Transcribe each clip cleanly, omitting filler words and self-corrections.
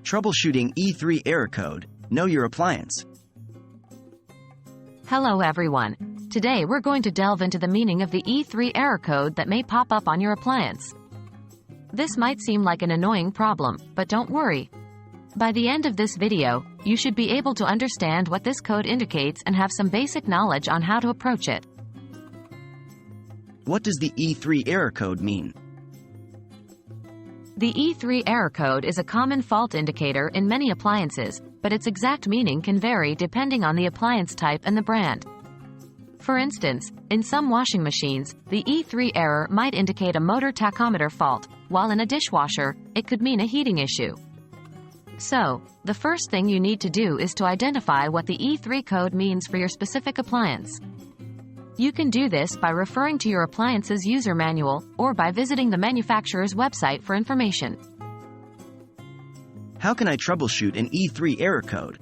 Troubleshooting E3 error code. Know your appliance. Hello everyone. Today we're going to delve into the meaning of the E3 error code that may pop up on your appliance. This might seem like an annoying problem, but don't worry. By the end of this video, you should be able to understand what this code indicates and have some basic knowledge on how to approach it. What does the E3 error code mean? The E3 error code is a common fault indicator in many appliances, but its exact meaning can vary depending on the appliance type and the brand. For instance, in some washing machines, the E3 error might indicate a motor tachometer fault, while in a dishwasher, it could mean a heating issue. So, the first thing you need to do is to identify what the E3 code means for your specific appliance. You can do this by referring to your appliance's user manual or by visiting the manufacturer's website for information. How can I troubleshoot an E3 error code?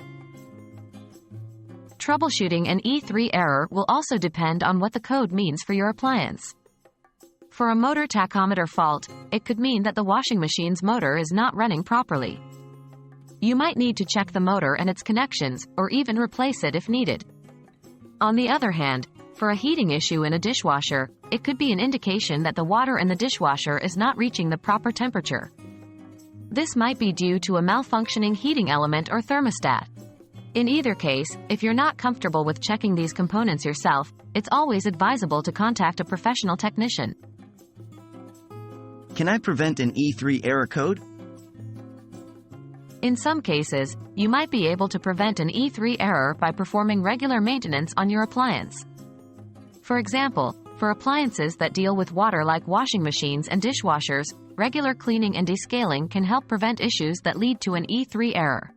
Troubleshooting an E3 error will also depend on what the code means for your appliance. For a motor tachometer fault, it could mean that the washing machine's motor is not running properly. You might need to check the motor and its connections, or even replace it if needed. On the other hand, for a heating issue in a dishwasher, it could be an indication that the water in the dishwasher is not reaching the proper temperature. This might be due to a malfunctioning heating element or thermostat. In either case, if you're not comfortable with checking these components yourself, it's always advisable to contact a professional technician. Can I prevent an E3 error code? In some cases, you might be able to prevent an E3 error by performing regular maintenance on your appliance. For example, for appliances that deal with water like washing machines and dishwashers, regular cleaning and descaling can help prevent issues that lead to an E3 error.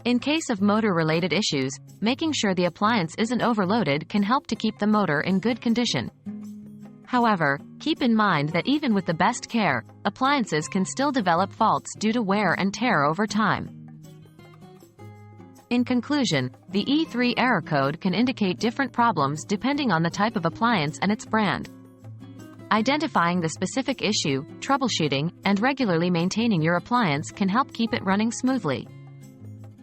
In case of motor-related issues, making sure the appliance isn't overloaded can help to keep the motor in good condition. However, keep in mind that even with the best care, appliances can still develop faults due to wear and tear over time. In conclusion, the E3 error code can indicate different problems depending on the type of appliance and its brand. Identifying the specific issue, troubleshooting, and regularly maintaining your appliance can help keep it running smoothly.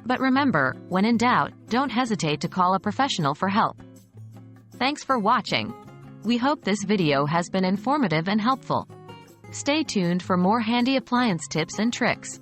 But remember, when in doubt, don't hesitate to call a professional for help. Thanks for watching. We hope this video has been informative and helpful. Stay tuned for more handy appliance tips and tricks.